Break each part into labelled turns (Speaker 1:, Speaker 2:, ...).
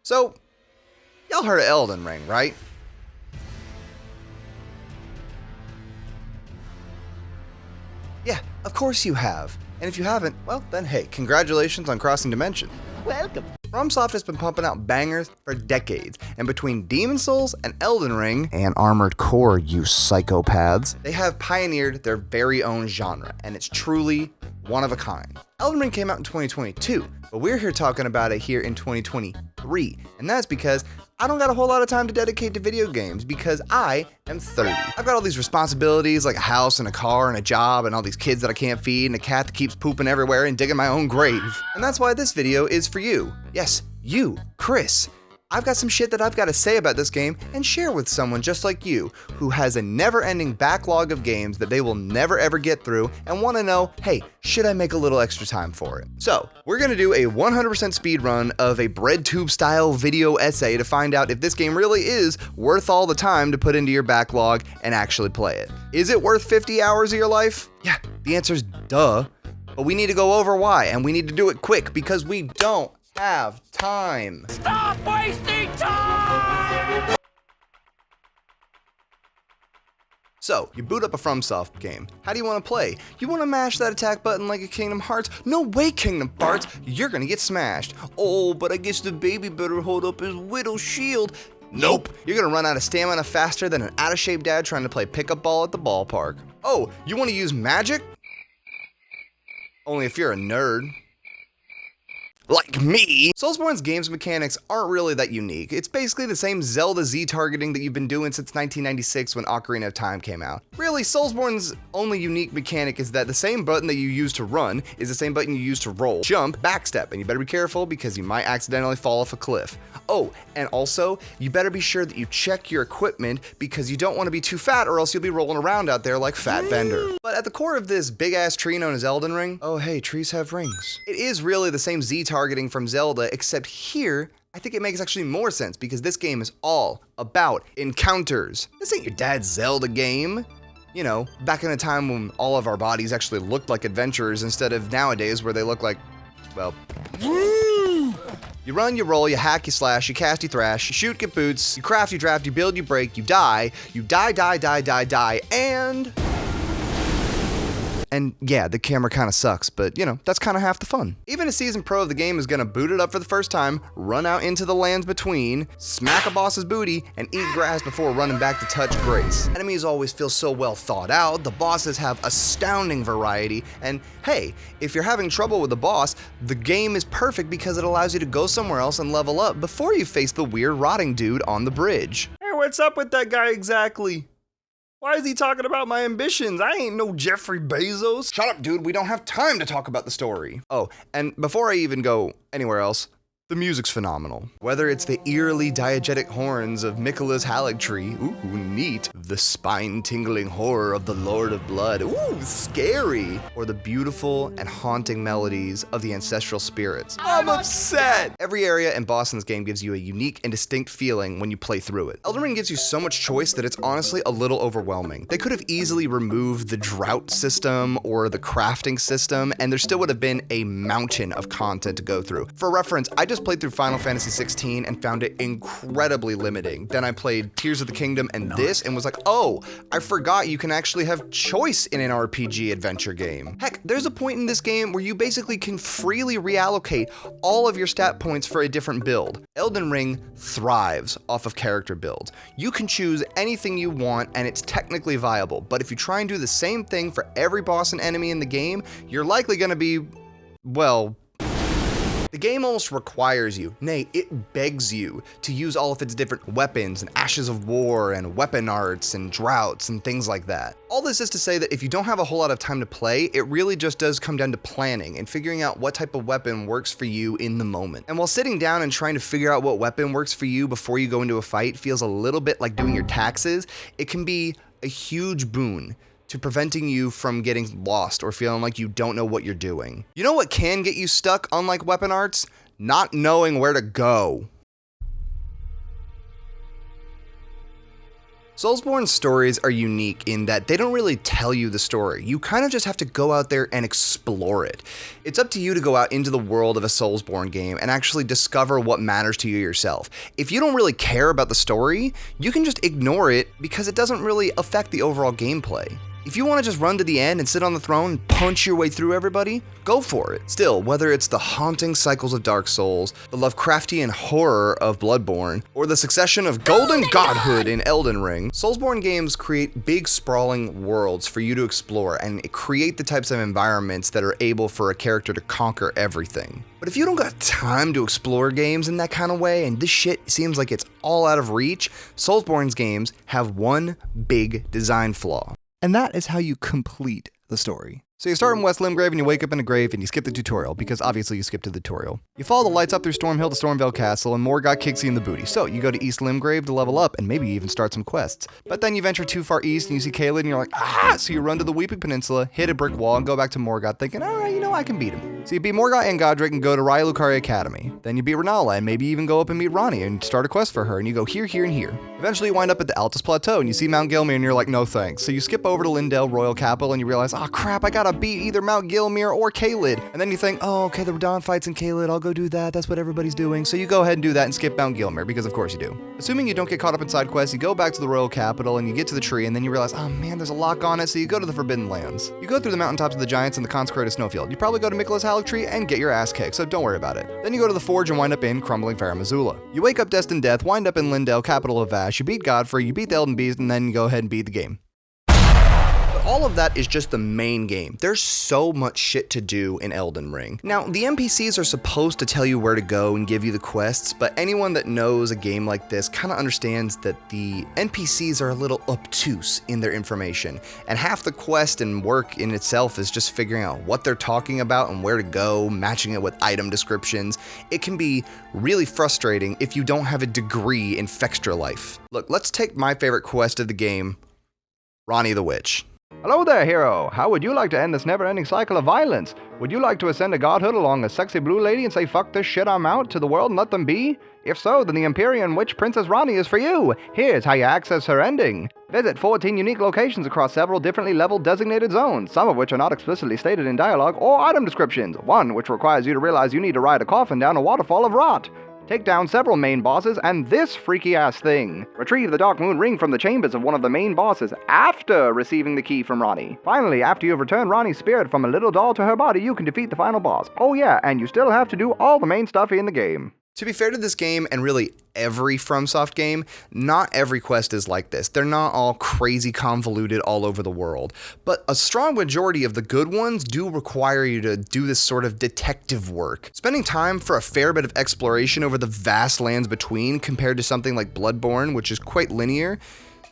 Speaker 1: So, y'all heard of Elden Ring, right? Yeah, of course you have. And if you haven't, well then hey, congratulations on crossing dimensions.
Speaker 2: Welcome.
Speaker 1: FromSoft has been pumping out bangers for decades, and between Demon Souls and Elden Ring, and Armored Core, you psychopaths, they have pioneered their very own genre, and it's truly one of a kind. Elden Ring came out in 2022, but we're here talking about it here in 2023, and that's because I don't got a whole lot of time to dedicate to video games because I am 30. I've got all these responsibilities like a house and a car and a job and all these kids that I can't feed and a cat that keeps pooping everywhere and digging my own grave. And that's why this video is for you. Yes, you, Chris. I've got some shit that I've got to say about this game and share with someone just like you who has a never-ending backlog of games that they will never ever get through and want to know, hey, should I make a little extra time for it? So, we're going to do a 100% speed run of a breadtube style video essay to find out if this game really is worth all the time to put into your backlog and actually play it. Is it worth 50 hours of your life? Yeah, the answer's duh. But we need to go over why, and we need to do it quick because we don't have time.
Speaker 2: Stop wasting time!
Speaker 1: So, you boot up a FromSoft game. How do you want to play? You want to mash that attack button like a Kingdom Hearts? No way, Kingdom Hearts! You're gonna get smashed. Oh, but I guess the baby better hold up his Widow's shield. Nope! You're gonna run out of stamina faster than an out-of-shape dad trying to play pickup ball at the ballpark. Oh, you want to use magic? Only if you're a nerd. Like me! Soulsborne's games mechanics aren't really that unique. It's basically the same Zelda Z targeting that you've been doing since 1996 when Ocarina of Time came out. Really, Soulsborne's only unique mechanic is that the same button that you use to run is the same button you use to roll, jump, backstep, and you better be careful because you might accidentally fall off a cliff. Oh, and also, you better be sure that you check your equipment because you don't want to be too fat or else you'll be rolling around out there like Fat Bender. But at the core of this big-ass tree known as Elden Ring, oh hey, trees have rings. It is really the same Z targeting from Zelda, except here, I think it makes actually more sense because this game is all about encounters. This ain't your dad's Zelda game. You know, back in a time when all of our bodies actually looked like adventurers instead of nowadays where they look like, well, you run, you roll, you hack, you slash, you cast, you thrash, you shoot, get boots, you craft, you draft, you build, you break, you die, and yeah, the camera kind of sucks, but you know, that's kind of half the fun. Even a seasoned pro of the game is gonna boot it up for the first time, run out into the lands between, smack a boss's booty, and eat grass before running back to touch grace. Enemies always feel so well thought out, the bosses have astounding variety, and hey, if you're having trouble with the boss, the game is perfect because it allows you to go somewhere else and level up before you face the weird rotting dude on the bridge. Hey, what's up with that guy exactly? Why is he talking about my ambitions? I ain't no Jeffrey Bezos. Shut up, dude. We don't have time to talk about the story. Oh, and before I even go anywhere else, the music's phenomenal. Whether it's the eerily diegetic horns of Michaela's Haligtree, ooh, neat, the spine-tingling horror of the Lord of Blood, ooh, scary, or the beautiful and haunting melodies of the ancestral spirits. I'm upset! Every area and boss in this game gives you a unique and distinct feeling when you play through it. Elden Ring gives you so much choice that it's honestly a little overwhelming. They could have easily removed the drought system or the crafting system, and there still would have been a mountain of content to go through. For reference, I just played through Final Fantasy 16 and found it incredibly limiting. Then I played Tears of the Kingdom and this and was like, oh, I forgot you can actually have choice in an RPG adventure game. Heck, there's a point in this game where you basically can freely reallocate all of your stat points for a different build. Elden Ring thrives off of character builds. You can choose anything you want and it's technically viable, but if you try and do the same thing for every boss and enemy in the game, you're likely gonna be, well, the game almost requires you, nay, it begs you to use all of its different weapons and ashes of war and weapon arts and droughts and things like that. All this is to say that if you don't have a whole lot of time to play, it really just does come down to planning and figuring out what type of weapon works for you in the moment. And while sitting down and trying to figure out what weapon works for you before you go into a fight feels a little bit like doing your taxes, it can be a huge boon to preventing you from getting lost or feeling like you don't know what you're doing. You know what can get you stuck, unlike weapon arts? Not knowing where to go. Soulsborne stories are unique in that they don't really tell you the story. You kind of just have to go out there and explore it. It's up to you to go out into the world of a Soulsborne game and actually discover what matters to you yourself. If you don't really care about the story, you can just ignore it because it doesn't really affect the overall gameplay. If you want to just run to the end and sit on the throne and punch your way through everybody, go for it. Still, whether it's the haunting cycles of Dark Souls, the Lovecraftian horror of Bloodborne, or the succession of golden godhood in Elden Ring, Soulsborne games create big sprawling worlds for you to explore and create the types of environments that are able for a character to conquer everything. But if you don't got time to explore games in that kind of way, and this shit seems like it's all out of reach, Soulsborne's games have one big design flaw. And that is how you complete the story. So you start in West Limgrave and you wake up in a grave and you skip the tutorial, because obviously you skipped the tutorial. You follow the lights up through Stormhill to Stormvale Castle and Morgott kicks you in the booty. So you go to East Limgrave to level up and maybe even start some quests. But then you venture too far east and you see Caelid and you're like, ah! So you run to the Weeping Peninsula, hit a brick wall, and go back to Morgott thinking, alright, I can beat him. So you beat Morgott and Godric and go to Raya Lucaria Academy. Then you beat Renala and maybe even go up and meet Ranni and start a quest for her, and you go here, here, and here. Eventually you wind up at the Altus Plateau and you see Mount Gelmir and you're like, no thanks. So you skip over to Lindale Royal Capital and you realize, oh crap, I gotta beat either Mount Gelmir or Caelid. And then you think, oh, okay, the Radahn fight's in Caelid, I'll go do that, that's what everybody's doing. So you go ahead and do that and skip Mount Gelmir, because of course you do. Assuming you don't get caught up in side quests, you go back to the Royal Capital and you get to the tree and then you realize, oh man, there's a lock on it, so you go to the Forbidden Lands. You go through the mountaintops of the Giants and the consecrated snowfield. You probably go to Mikla's Halleck and get your ass kicked, so don't worry about it. Then you go to the Forge and wind up in crumbling Farum Azula. You wake up destined death, wind up in Lindale, capital of Vash, you beat Godfrey, you beat the Elden Beast, and then you go ahead and beat the game. All of that is just the main game. There's so much shit to do in Elden Ring. Now, the NPCs are supposed to tell you where to go and give you the quests, but anyone that knows a game like this kind of understands that the NPCs are a little obtuse in their information, and half the quest and work in itself is just figuring out what they're talking about and where to go, matching it with item descriptions. It can be really frustrating if you don't have a degree in Fextra life. Look, let's take my favorite quest of the game, Ranni the Witch.
Speaker 3: Hello there, hero. How would you like to end this never-ending cycle of violence? Would you like to ascend to godhood along a sexy blue lady and say fuck this shit, I'm out to the world and let them be? If so, then the Empyrean Witch Princess Ranni is for you. Here's how you access her ending. Visit 14 unique locations across several differently leveled designated zones, some of which are not explicitly stated in dialogue or item descriptions, one which requires you to realize you need to ride a coffin down a waterfall of rot. Take down several main bosses and this freaky-ass thing. Retrieve the Dark Moon Ring from the chambers of one of the main bosses after receiving the key from Ranni. Finally, after you've returned Ranni's spirit from a little doll to her body, you can defeat the final boss. Oh yeah, and you still have to do all the main stuff in the game.
Speaker 1: To be fair to this game, and really every FromSoft game, not every quest is like this. They're not all crazy convoluted all over the world, but a strong majority of the good ones do require you to do this sort of detective work. Spending time for a fair bit of exploration over the vast lands between compared to something like Bloodborne, which is quite linear,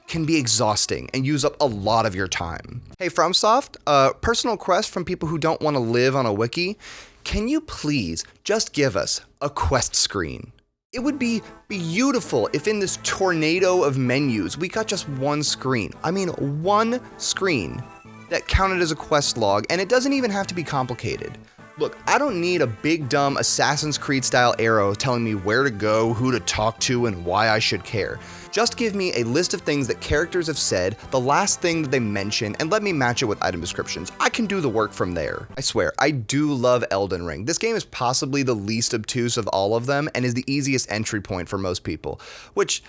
Speaker 1: can be exhausting and use up a lot of your time. Hey FromSoft, a personal request from people who don't want to live on a wiki. Can you please just give us a quest screen? It would be beautiful if in this tornado of menus, we got just one screen. I mean, one screen that counted as a quest log, and it doesn't even have to be complicated. Look, I don't need a big dumb Assassin's Creed style arrow telling me where to go, who to talk to, and why I should care. Just give me a list of things that characters have said, the last thing that they mention, and let me match it with item descriptions. I can do the work from there. I swear, I do love Elden Ring. This game is possibly the least obtuse of all of them and is the easiest entry point for most people, which,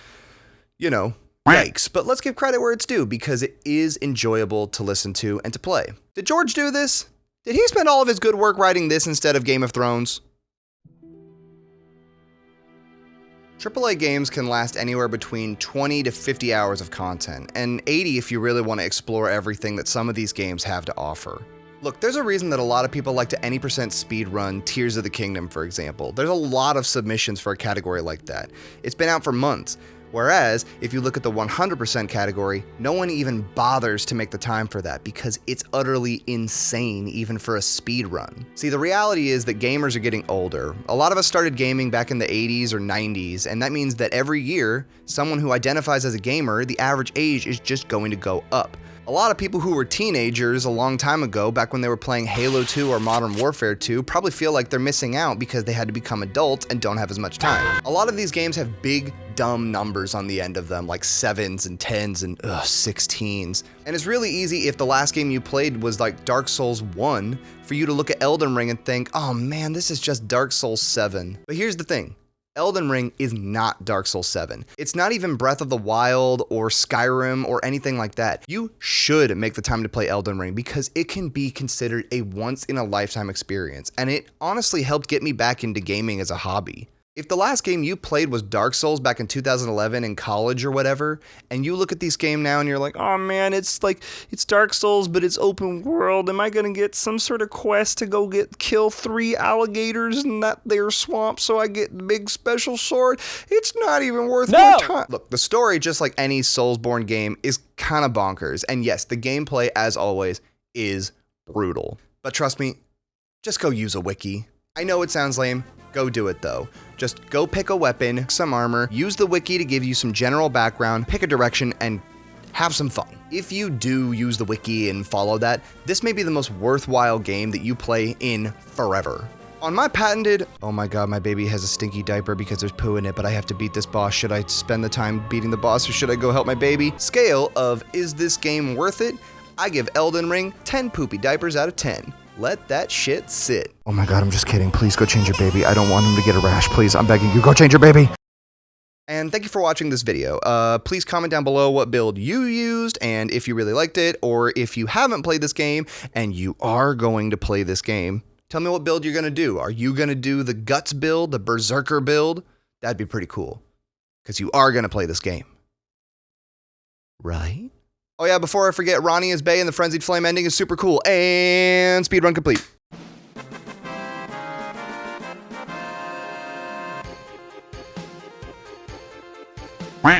Speaker 1: you know, yikes. But let's give credit where it's due because it is enjoyable to listen to and to play. Did George do this? Did he spend all of his good work writing this instead of Game of Thrones? AAA games can last anywhere between 20 to 50 hours of content, and 80 if you really want to explore everything that some of these games have to offer. Look, there's a reason that a lot of people like to any % speedrun Tears of the Kingdom, for example. There's a lot of submissions for a category like that. It's been out for months. Whereas, if you look at the 100% category, no one even bothers to make the time for that because it's utterly insane even for a speed run. See, the reality is that gamers are getting older. A lot of us started gaming back in the 80s or 90s, and that means that every year, someone who identifies as a gamer, the average age is just going to go up. A lot of people who were teenagers a long time ago, back when they were playing Halo 2 or Modern Warfare 2, probably feel like they're missing out because they had to become adults and don't have as much time. A lot of these games have big, dumb numbers on the end of them, like 7s and 10s and 16s. And it's really easy if the last game you played was like Dark Souls 1 for you to look at Elden Ring and think, oh man, this is just Dark Souls 7. But here's the thing. Elden Ring is not Dark Souls 7. It's not even Breath of the Wild or Skyrim or anything like that. You should make the time to play Elden Ring because it can be considered a once-in-a-lifetime experience, and it honestly helped get me back into gaming as a hobby. If the last game you played was Dark Souls back in 2011 in college or whatever, and you look at this game now and you're like, oh man, it's Dark Souls, but it's open world. Am I gonna get some sort of quest to go kill 3 alligators in that there swamp so I get the big special sword? It's not even worth my time. Look, the story, just like any Soulsborne game, is kind of bonkers. And yes, the gameplay, as always, is brutal. But trust me, just go use a wiki. I know it sounds lame. Go do it though. Just go pick a weapon, some armor, use the wiki to give you some general background, pick a direction, and have some fun. If you do use the wiki and follow that, this may be the most worthwhile game that you play in forever. On my patented, oh my god, my baby has a stinky diaper because there's poo in it, but I have to beat this boss. Should I spend the time beating the boss or should I go help my baby? Scale of, is this game worth it? I give Elden Ring 10 poopy diapers out of 10. Let that shit sit.
Speaker 3: Oh my god, I'm just kidding. Please go change your baby. I don't want him to get a rash. Please, I'm begging you. Go change your baby.
Speaker 1: And thank you for watching this video. Please comment down below what build you used and if you really liked it, or if you haven't played this game and you are going to play this game, tell me what build you're gonna do. Are you gonna do the Guts build, the Berserker build? That'd be pretty cool, because you are gonna play this game. Right? Oh yeah, before I forget, Ronnie is Bay and the Frenzied Flame ending is super cool, and speedrun complete.